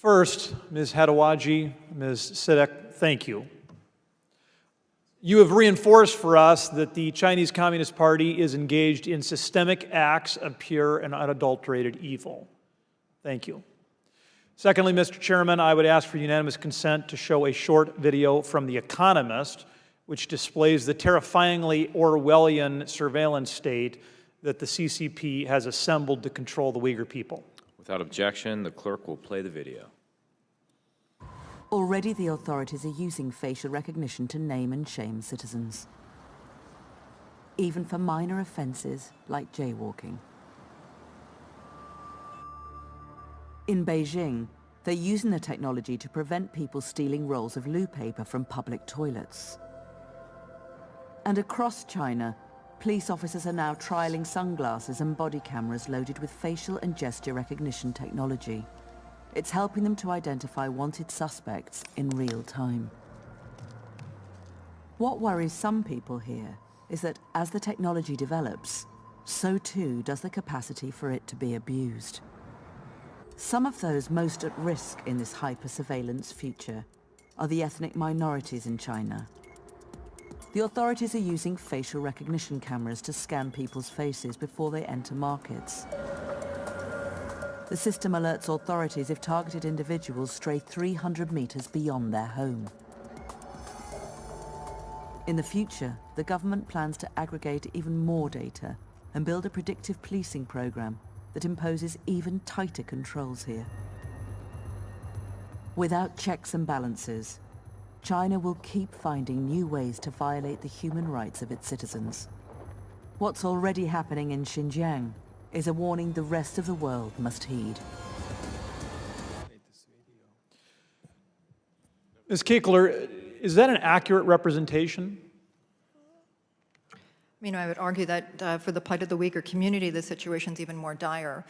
First, Ms. Hadawaji, Ms. Sidek, thank you. You have reinforced for us that the Chinese Communist Party is engaged in systemic acts of pure and unadulterated evil. Thank you. Secondly, Mr. Chairman, I would ask for unanimous consent to show a short video from The Economist, which displays the terrifyingly Orwellian surveillance state that the CCP has assembled to control the Uyghur people. Without objection, the clerk will play the video. Already the authorities are using facial recognition to name and shame citizens, even for minor offenses like jaywalking. In Beijing, they're using the technology to prevent people stealing rolls of loo paper from public toilets. And across China, police officers are now trialing sunglasses and body cameras loaded with facial and gesture recognition technology. It's helping them to identify wanted suspects in real time. What worries some people here is that as the technology develops, so too does the capacity for it to be abused. Some of those most at risk in this hyper-surveillance future are the ethnic minorities in China. The authorities are using facial recognition cameras to scan people's faces before they enter markets. The system alerts authorities if targeted individuals stray 300 meters beyond their home. In the future, the government plans to aggregate even more data and build a predictive policing program that imposes even tighter controls here. Without checks and balances, China will keep finding new ways to violate the human rights of its citizens. What's already happening in Xinjiang is a warning the rest of the world must heed. Ms. Kiekler, is that an accurate representation? I would argue that for the plight of the Uyghur community, the situation's even more dire.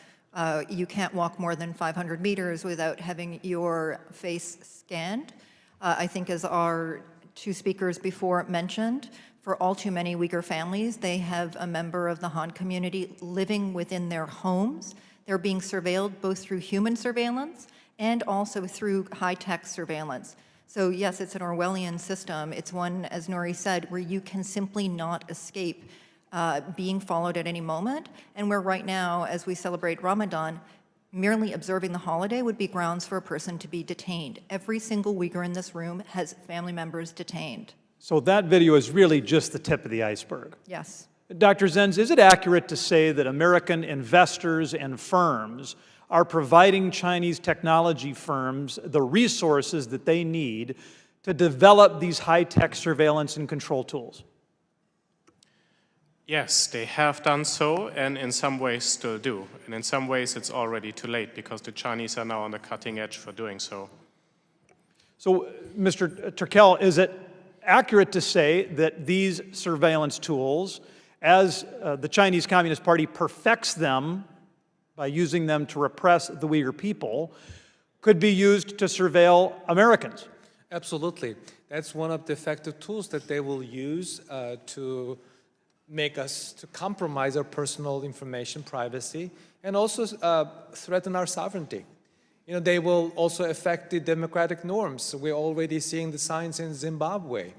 You can't walk more than 500 meters without having your face scanned. I think, as our two speakers before mentioned, for all too many Uyghur families, they have a member of the Han community living within their homes. They're being surveilled both through human surveillance and also through high-tech surveillance. So yes, it's an Orwellian system. It's one, as Nuri said, where you can simply not escape being followed at any moment, and where right now, as we celebrate Ramadan, merely observing the holiday would be grounds for a person to be detained. Every single Uyghur in this room has family members detained. So that video is really just the tip of the iceberg. Yes. Dr. Zenz, is it accurate to say that American investors and firms are providing Chinese technology firms the resources that they need to develop these high-tech surveillance and control tools? Yes, they have done so, and in some ways still do. And in some ways it's already too late because the Chinese are now on the cutting edge for doing so. So, Mr. Turkel, is it accurate to say that these surveillance tools, as the Chinese Communist Party perfects them by using them to repress the Uyghur people, could be used to surveil Americans? Absolutely. That's one of the effective tools that they will use to make us to compromise our personal information privacy and also threaten our sovereignty. They will also affect the democratic norms. We're already seeing the signs in Zimbabwe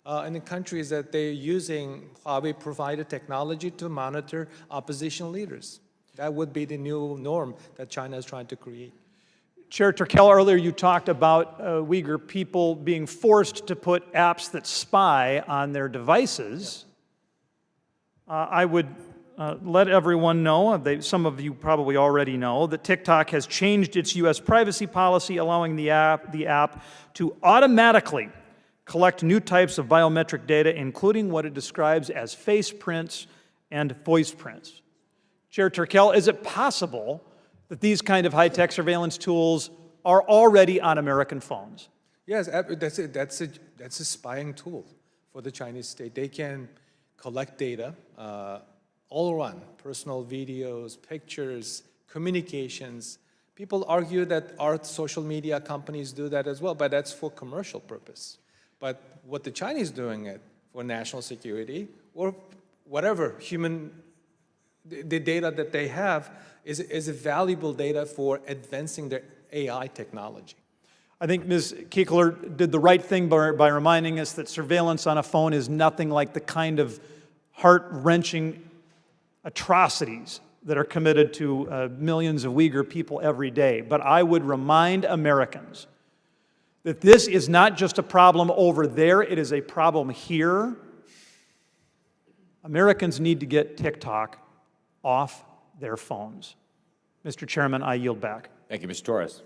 and in countries that they're using Huawei-provided technology to monitor opposition leaders. That would be the new norm that China is trying to create. Chair Turkel, earlier you talked about Uyghur people being forced to put apps that spy on their devices. I would let everyone know, some of you probably already know, that TikTok has changed its U.S. privacy policy, allowing the app to automatically collect new types of biometric data, including what it describes as face prints and voice prints. Chair Turkel, is it possible that these kind of high-tech surveillance tools are already on American phones? Yes, that's a spying tool for the Chinese state. They can collect data all around, personal videos, pictures, communications. People argue that our social media companies do that as well, but that's for commercial purpose. But what the Chinese doing it for national security or whatever the data that they have is a valuable data for advancing their AI technology. I think Ms. Kiekler did the right thing by reminding us that surveillance on a phone is nothing like the kind of heart-wrenching atrocities that are committed to millions of Uyghur people every day. But I would remind Americans that this is not just a problem over there, it is a problem here. Americans need to get TikTok off their phones. Mr. Chairman, I yield back. Thank you, Mr. Torres.